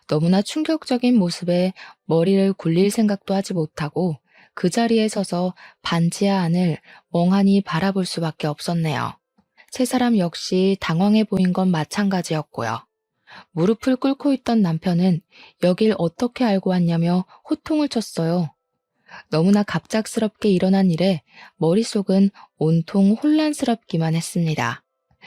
너무나 충격적인 모습에 머리를 굴릴 생각도 하지 못하고 그 자리에 서서 반지하 안을 멍하니 바라볼 수밖에 없었네요. 세 사람 역시 당황해 보인 건 마찬가지였고요. 무릎을 꿇고 있던 남편은 여길 어떻게 알고 왔냐며 호통을 쳤어요. 너무나 갑작스럽게 일어난 일에 머릿속은 온통 혼란스럽기만 했습니다.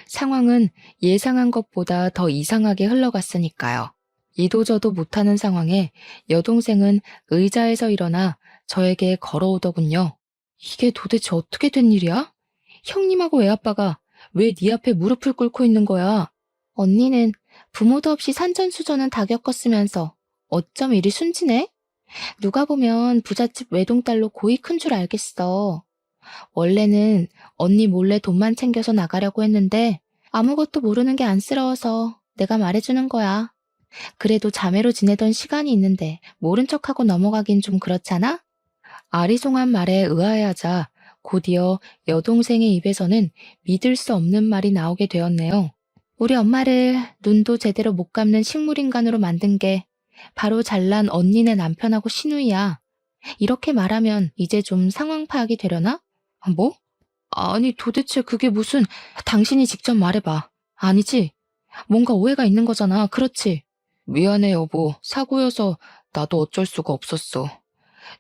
상황은 예상한 것보다 더 이상하게 흘러갔으니까요. 이도저도 못하는 상황에 여동생은 의자에서 일어나 저에게 걸어오더군요. 이게 도대체 어떻게 된 일이야? 형님하고 애아빠가 왜 네 앞에 무릎을 꿇고 있는 거야? 언니는 부모도 없이 산전수전은 다 겪었으면서 어쩜 이리 순진해? 누가 보면 부잣집 외동딸로 고이 큰 줄 알겠어. 원래는 언니 몰래 돈만 챙겨서 나가려고 했는데 아무것도 모르는 게 안쓰러워서 내가 말해주는 거야. 그래도 자매로 지내던 시간이 있는데 모른 척하고 넘어가긴 좀 그렇잖아? 아리송한 말에 의아해하자 곧이어 여동생의 입에서는 믿을 수 없는 말이 나오게 되었네요. 우리 엄마를 눈도 제대로 못 감는 식물인간으로 만든 게 바로 잘난 언니네 남편하고 시누이야. 이렇게 말하면 이제 좀 상황 파악이 되려나? 뭐? 아니 도대체 그게 무슨... 당신이 직접 말해봐. 아니지? 뭔가 오해가 있는 거잖아. 그렇지? 미안해 여보. 사고여서 나도 어쩔 수가 없었어.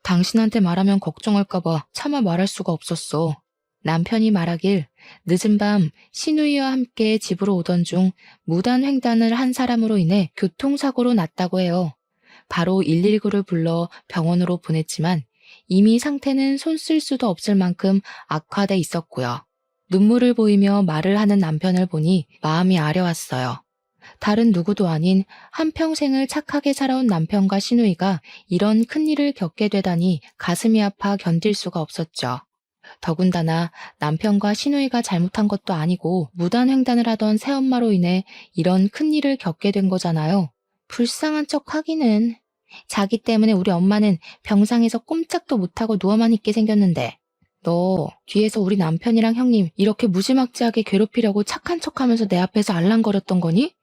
당신한테 말하면 걱정할까봐 차마 말할 수가 없었어. 남편이 말하길 늦은 밤 시누이와 함께 집으로 오던 중 무단횡단을 한 사람으로 인해 교통사고로 났다고 해요. 바로 119를 불러 병원으로 보냈지만 이미 상태는 손 쓸 수도 없을 만큼 악화돼 있었고요. 눈물을 보이며 말을 하는 남편을 보니 마음이 아려왔어요. 다른 누구도 아닌 한평생을 착하게 살아온 남편과 시누이가 이런 큰일을 겪게 되다니 가슴이 아파 견딜 수가 없었죠. 더군다나 남편과 시누이가 잘못한 것도 아니고 무단횡단을 하던 새엄마로 인해 이런 큰일을 겪게 된 거잖아요. 불쌍한 척 하기는. 자기 때문에 우리 엄마는 병상에서 꼼짝도 못하고 누워만 있게 생겼는데 너 뒤에서 우리 남편이랑 형님 이렇게 무지막지하게 괴롭히려고 착한 척하면서 내 앞에서 알랑거렸던 거니?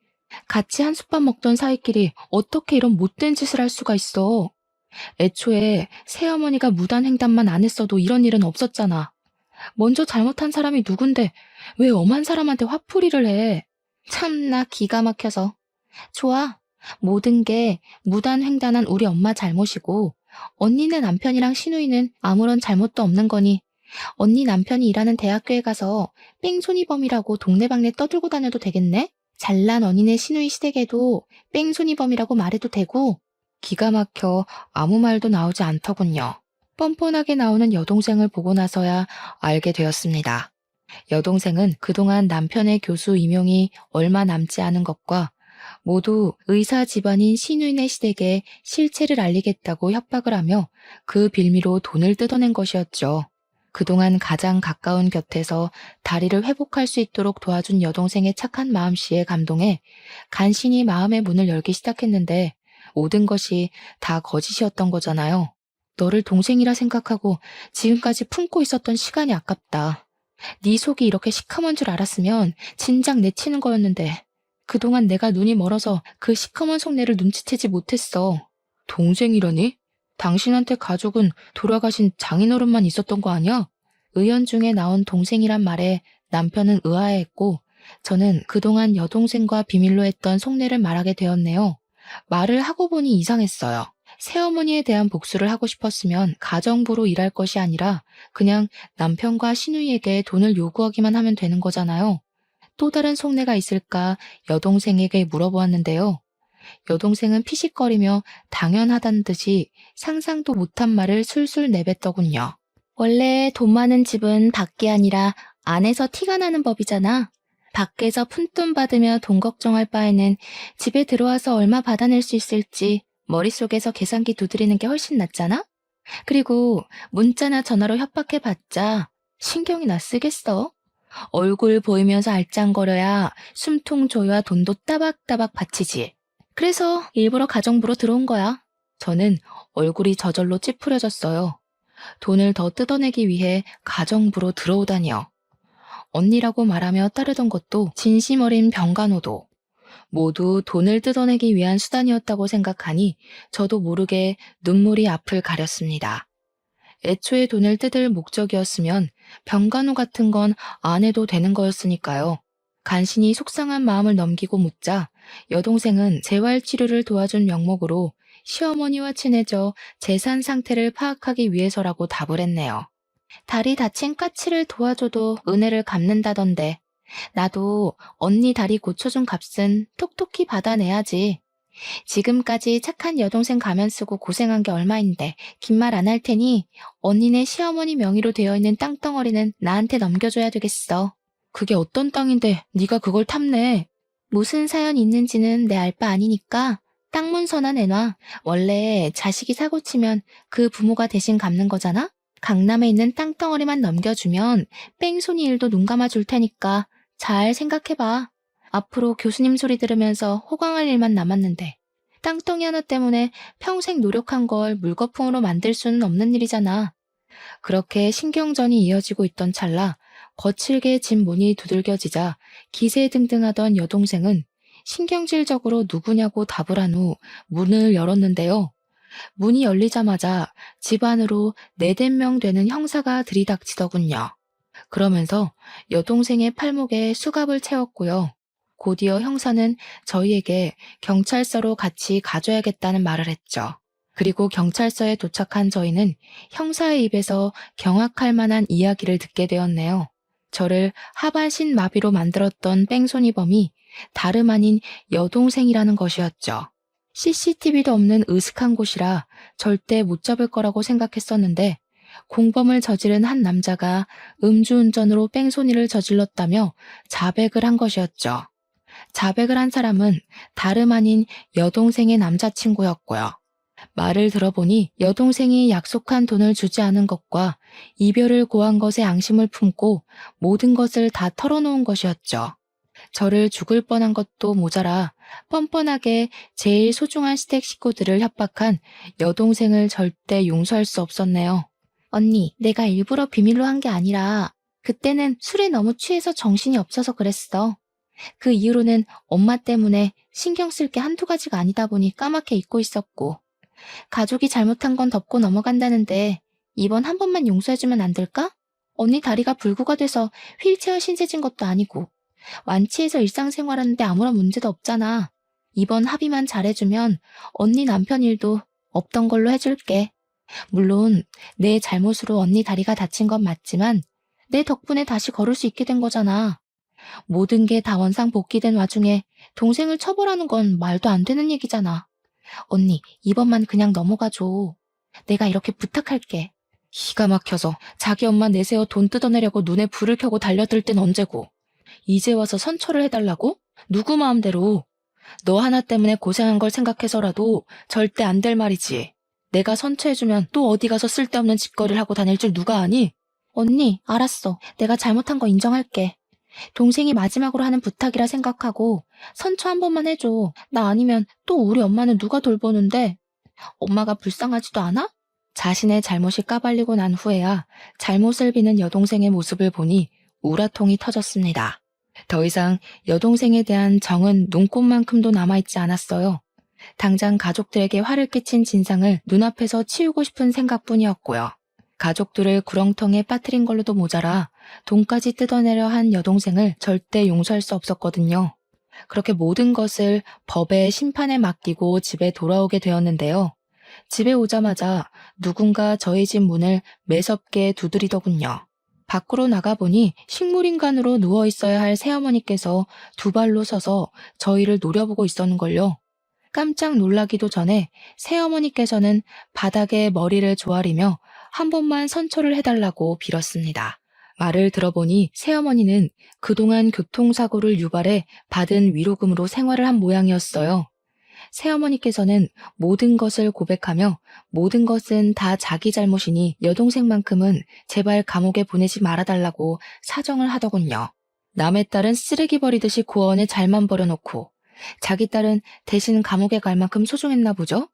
같이 한솥밥 먹던 사이끼리 어떻게 이런 못된 짓을 할 수가 있어. 애초에 새어머니가 무단횡단만 안 했어도 이런 일은 없었잖아. 먼저 잘못한 사람이 누군데 왜 엄한 사람한테 화풀이를 해. 참나 기가 막혀서. 좋아. 모든 게 무단횡단한 우리 엄마 잘못이고 언니네 남편이랑 시누이는 아무런 잘못도 없는 거니 언니 남편이 일하는 대학교에 가서 뺑소니범이라고 동네방네 떠들고 다녀도 되겠네? 잘난 언니네 시누이 시댁에도 뺑소니범이라고 말해도 되고. 기가 막혀 아무 말도 나오지 않더군요. 뻔뻔하게 나오는 여동생을 보고 나서야 알게 되었습니다. 여동생은 그동안 남편의 교수 임용이 얼마 남지 않은 것과 모두 의사 집안인 신우인의 시댁에 실체를 알리겠다고 협박을 하며 그 빌미로 돈을 뜯어낸 것이었죠. 그동안 가장 가까운 곁에서 다리를 회복할 수 있도록 도와준 여동생의 착한 마음씨에 감동해 간신히 마음의 문을 열기 시작했는데 모든 것이 다 거짓이었던 거잖아요. 너를 동생이라 생각하고 지금까지 품고 있었던 시간이 아깝다. 네 속이 이렇게 시커먼 줄 알았으면 진작 내치는 거였는데 그동안 내가 눈이 멀어서 그 시커먼 속내를 눈치채지 못했어. 동생이라니? 당신한테 가족은 돌아가신 장인어른만 있었던 거 아니야? 의연중에 나온 동생이란 말에 남편은 의아해했고 저는 그동안 여동생과 비밀로 했던 속내를 말하게 되었네요. 말을 하고 보니 이상했어요. 새어머니에 대한 복수를 하고 싶었으면 가정부로 일할 것이 아니라 그냥 남편과 시누이에게 돈을 요구하기만 하면 되는 거잖아요. 또 다른 속내가 있을까 여동생에게 물어보았는데요. 여동생은 피식거리며 당연하다는 듯이 상상도 못한 말을 술술 내뱉더군요. 원래 돈 많은 집은 밖이 아니라 안에서 티가 나는 법이잖아. 밖에서 푼돈 받으며 돈 걱정할 바에는 집에 들어와서 얼마 받아낼 수 있을지 머릿속에서 계산기 두드리는 게 훨씬 낫잖아? 그리고 문자나 전화로 협박해봤자 신경이나 쓰겠어? 얼굴 보이면서 알짱거려야 숨통 조여야 돈도 따박따박 바치지. 그래서 일부러 가정부로 들어온 거야. 저는 얼굴이 저절로 찌푸려졌어요. 돈을 더 뜯어내기 위해 가정부로 들어오다니요. 언니라고 말하며 따르던 것도 진심 어린 병간호도 모두 돈을 뜯어내기 위한 수단이었다고 생각하니 저도 모르게 눈물이 앞을 가렸습니다. 애초에 돈을 뜯을 목적이었으면 병간호 같은 건 안 해도 되는 거였으니까요. 간신히 속상한 마음을 넘기고 묻자 여동생은 재활치료를 도와준 명목으로 시어머니와 친해져 재산 상태를 파악하기 위해서라고 답을 했네요. 다리 다친 까치를 도와줘도 은혜를 갚는다던데 나도 언니 다리 고쳐준 값은 톡톡히 받아내야지. 지금까지 착한 여동생 가면 쓰고 고생한 게 얼마인데 긴 말 안 할 테니 언니네 시어머니 명의로 되어 있는 땅덩어리는 나한테 넘겨줘야 되겠어. 그게 어떤 땅인데 네가 그걸 탐내. 무슨 사연 있는지는 내 알 바 아니니까 땅 문서나 내놔. 원래 자식이 사고치면 그 부모가 대신 갚는 거잖아? 강남에 있는 땅덩어리만 넘겨주면 뺑소니 일도 눈 감아줄 테니까 잘 생각해봐. 앞으로 교수님 소리 들으면서 호강할 일만 남았는데 땅덩이 하나 때문에 평생 노력한 걸 물거품으로 만들 수는 없는 일이잖아. 그렇게 신경전이 이어지고 있던 찰나 거칠게 집 문이 두들겨지자 기세등등하던 여동생은 신경질적으로 누구냐고 답을 한 후 문을 열었는데요. 문이 열리자마자 집 안으로 4~5명 되는 형사가 들이닥치더군요. 그러면서 여동생의 팔목에 수갑을 채웠고요. 곧이어 형사는 저희에게 경찰서로 같이 가줘야겠다는 말을 했죠. 그리고 경찰서에 도착한 저희는 형사의 입에서 경악할 만한 이야기를 듣게 되었네요. 저를 하반신 마비로 만들었던 뺑소니범이 다름 아닌 여동생이라는 것이었죠. CCTV도 없는 으슥한 곳이라 절대 못 잡을 거라고 생각했었는데 공범을 저지른 한 남자가 음주운전으로 뺑소니를 저질렀다며 자백을 한 것이었죠. 자백을 한 사람은 다름 아닌 여동생의 남자친구였고요. 말을 들어보니 여동생이 약속한 돈을 주지 않은 것과 이별을 고한 것에 앙심을 품고 모든 것을 다 털어놓은 것이었죠. 저를 죽을 뻔한 것도 모자라 뻔뻔하게 제일 소중한 시댁 식구들을 협박한 여동생을 절대 용서할 수 없었네요. 언니, 내가 일부러 비밀로 한 게 아니라 그때는 술에 너무 취해서 정신이 없어서 그랬어. 그 이후로는 엄마 때문에 신경 쓸 게 한두 가지가 아니다 보니 까맣게 잊고 있었고 가족이 잘못한 건 덮고 넘어간다는데 이번 한 번만 용서해주면 안 될까? 언니 다리가 불구가 돼서 휠체어 신세진 것도 아니고 완치해서 일상생활하는데 아무런 문제도 없잖아. 이번 합의만 잘해주면 언니 남편 일도 없던 걸로 해줄게. 물론 내 잘못으로 언니 다리가 다친 건 맞지만 내 덕분에 다시 걸을 수 있게 된 거잖아. 모든 게 다 원상복귀된 와중에 동생을 처벌하는 건 말도 안 되는 얘기잖아. 언니, 이번만 그냥 넘어가줘. 내가 이렇게 부탁할게. 기가 막혀서 자기 엄마 내세워 돈 뜯어내려고 눈에 불을 켜고 달려들 땐 언제고. 이제 와서 선처를 해달라고? 누구 마음대로. 너 하나 때문에 고생한 걸 생각해서라도 절대 안 될 말이지. 내가 선처해주면 또 어디 가서 쓸데없는 짓거리를 하고 다닐 줄 누가 아니? 언니, 알았어. 내가 잘못한 거 인정할게. 동생이 마지막으로 하는 부탁이라 생각하고 선처 한 번만 해줘. 나 아니면 또 우리 엄마는 누가 돌보는데? 엄마가 불쌍하지도 않아? 자신의 잘못이 까발리고 난 후에야 잘못을 비는 여동생의 모습을 보니 우라통이 터졌습니다. 더 이상 여동생에 대한 정은 눈꽃만큼도 남아있지 않았어요. 당장 가족들에게 화를 끼친 진상을 눈앞에서 치우고 싶은 생각뿐이었고요. 가족들을 구렁텅이에 빠뜨린 걸로도 모자라 돈까지 뜯어내려 한 여동생을 절대 용서할 수 없었거든요. 그렇게 모든 것을 법의 심판에 맡기고 집에 돌아오게 되었는데요. 집에 오자마자 누군가 저희 집 문을 매섭게 두드리더군요. 밖으로 나가보니 식물인간으로 누워있어야 할 새어머니께서 두 발로 서서 저희를 노려보고 있었는걸요. 깜짝 놀라기도 전에 새어머니께서는 바닥에 머리를 조아리며 한 번만 선처를 해달라고 빌었습니다. 말을 들어보니 새어머니는 그동안 교통사고를 유발해 받은 위로금으로 생활을 한 모양이었어요. 새어머니께서는 모든 것을 고백하며 모든 것은 다 자기 잘못이니 여동생만큼은 제발 감옥에 보내지 말아달라고 사정을 하더군요. 남의 딸은 쓰레기 버리듯이 고아원에 잘만 버려놓고 자기 딸은 대신 감옥에 갈 만큼 소중했나 보죠?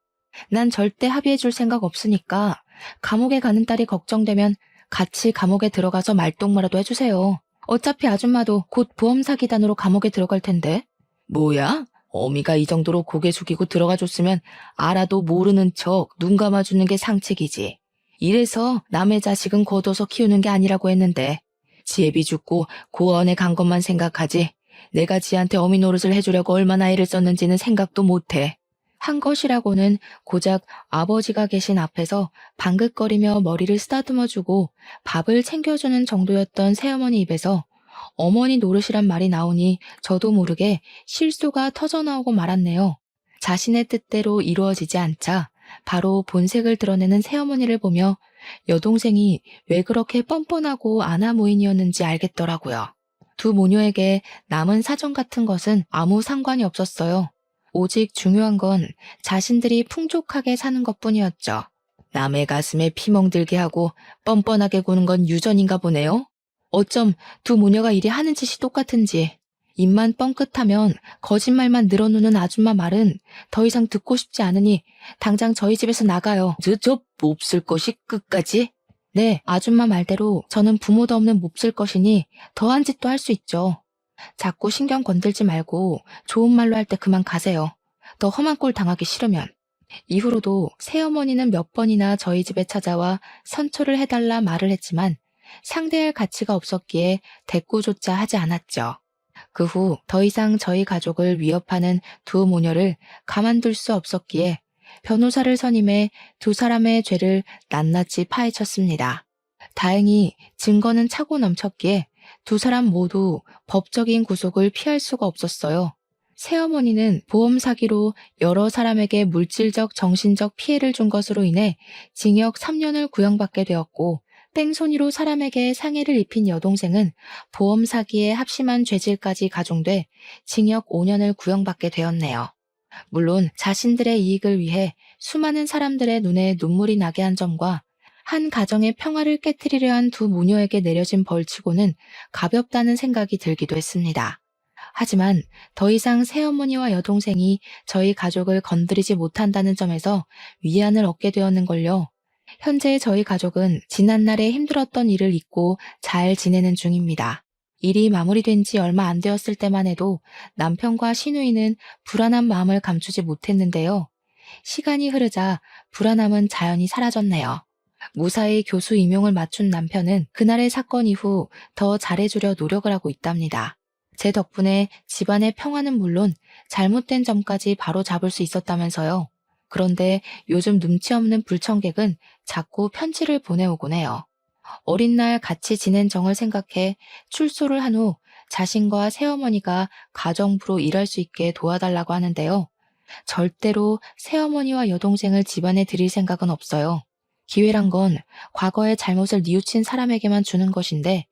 난 절대 합의해줄 생각 없으니까 감옥에 가는 딸이 걱정되면 같이 감옥에 들어가서 말동무라도 해주세요. 어차피 아줌마도 곧 보험 사기단으로 감옥에 들어갈 텐데. 뭐야? 어미가 이 정도로 고개 숙이고 들어가줬으면 알아도 모르는 척 눈 감아주는 게 상책이지. 이래서 남의 자식은 거둬서 키우는 게 아니라고 했는데 지 애비 죽고 고아원에 간 것만 생각하지 내가 지한테 어미 노릇을 해주려고 얼마나 애를 썼는지는 생각도 못해. 한 것이라고는 고작 아버지가 계신 앞에서 방긋거리며 머리를 쓰다듬어주고 밥을 챙겨주는 정도였던 새어머니 입에서 어머니 노릇이란 말이 나오니 저도 모르게 실소가 터져나오고 말았네요. 자신의 뜻대로 이루어지지 않자 바로 본색을 드러내는 새어머니를 보며 여동생이 왜 그렇게 뻔뻔하고 아나무인이었는지 알겠더라고요. 두 모녀에게 남은 사정 같은 것은 아무 상관이 없었어요. 오직 중요한 건 자신들이 풍족하게 사는 것뿐이었죠. 남의 가슴에 피멍들게 하고 뻔뻔하게 구는 건 유전인가 보네요. 어쩜 두 모녀가 이리 하는 짓이 똑같은지. 입만 뻥끗하면 거짓말만 늘어놓는 아줌마 말은 더 이상 듣고 싶지 않으니 당장 저희 집에서 나가요. 저 몹쓸 것이 끝까지? 네, 아줌마 말대로 저는 부모도 없는 몹쓸 것이니 더한 짓도 할 수 있죠. 자꾸 신경 건들지 말고 좋은 말로 할 때 그만 가세요. 더 험한 꼴 당하기 싫으면. 이후로도 새어머니는 몇 번이나 저희 집에 찾아와 선처를 해달라 말을 했지만 상대할 가치가 없었기에 대꾸조차 하지 않았죠. 그 후 더 이상 저희 가족을 위협하는 두 모녀를 가만둘 수 없었기에 변호사를 선임해 두 사람의 죄를 낱낱이 파헤쳤습니다. 다행히 증거는 차고 넘쳤기에 두 사람 모두 법적인 구속을 피할 수가 없었어요. 새어머니는 보험 사기로 여러 사람에게 물질적, 정신적 피해를 준 것으로 인해 징역 3년을 구형받게 되었고 뺑소니로 사람에게 상해를 입힌 여동생은 보험 사기에 합심한 죄질까지 가중돼 징역 5년을 구형받게 되었네요. 물론 자신들의 이익을 위해 수많은 사람들의 눈에 눈물이 나게 한 점과 한 가정의 평화를 깨트리려 한 두 모녀에게 내려진 벌치고는 가볍다는 생각이 들기도 했습니다. 하지만 더 이상 새어머니와 여동생이 저희 가족을 건드리지 못한다는 점에서 위안을 얻게 되었는걸요. 현재 저희 가족은 지난날에 힘들었던 일을 잊고 잘 지내는 중입니다. 일이 마무리된 지 얼마 안 되었을 때만 해도 남편과 시누이는 불안한 마음을 감추지 못했는데요. 시간이 흐르자 불안함은 자연히 사라졌네요. 무사히 교수 임용을 맞춘 남편은 그날의 사건 이후 더 잘해주려 노력을 하고 있답니다. 제 덕분에 집안의 평화는 물론 잘못된 점까지 바로 잡을 수 있었다면서요. 그런데 요즘 눈치 없는 불청객은 자꾸 편지를 보내오곤 해요. 어린 날 같이 지낸 정을 생각해 출소를 한 후 자신과 새어머니가 가정부로 일할 수 있게 도와달라고 하는데요. 절대로 새어머니와 여동생을 집안에 들일 생각은 없어요. 기회란 건 과거의 잘못을 뉘우친 사람에게만 주는 것인데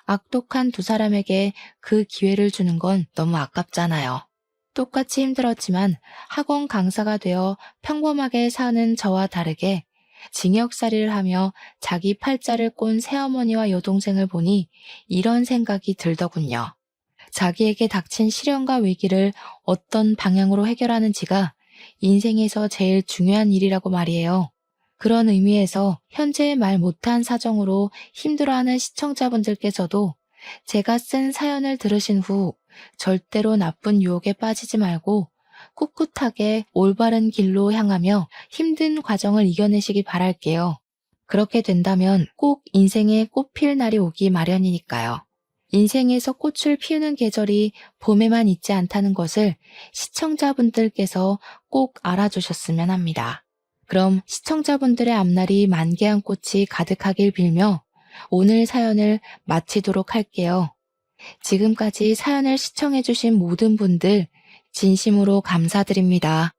악독한 두 사람에게 그 기회를 주는 건 너무 아깝잖아요. 똑같이 힘들었지만 학원 강사가 되어 평범하게 사는 저와 다르게 징역살이를 하며 자기 팔자를 꼰 새어머니와 여동생을 보니 이런 생각이 들더군요. 자기에게 닥친 시련과 위기를 어떤 방향으로 해결하는지가 인생에서 제일 중요한 일이라고 말이에요. 그런 의미에서 현재 말 못한 사정으로 힘들어하는 시청자분들께서도 제가 쓴 사연을 들으신 후 절대로 나쁜 유혹에 빠지지 말고 꿋꿋하게 올바른 길로 향하며 힘든 과정을 이겨내시기 바랄게요. 그렇게 된다면 꼭 인생에 꽃필 날이 오기 마련이니까요. 인생에서 꽃을 피우는 계절이 봄에만 있지 않다는 것을 시청자분들께서 꼭 알아주셨으면 합니다. 그럼 시청자분들의 앞날이 만개한 꽃이 가득하길 빌며 오늘 사연을 마치도록 할게요. 지금까지 사연을 시청해주신 모든 분들 진심으로 감사드립니다.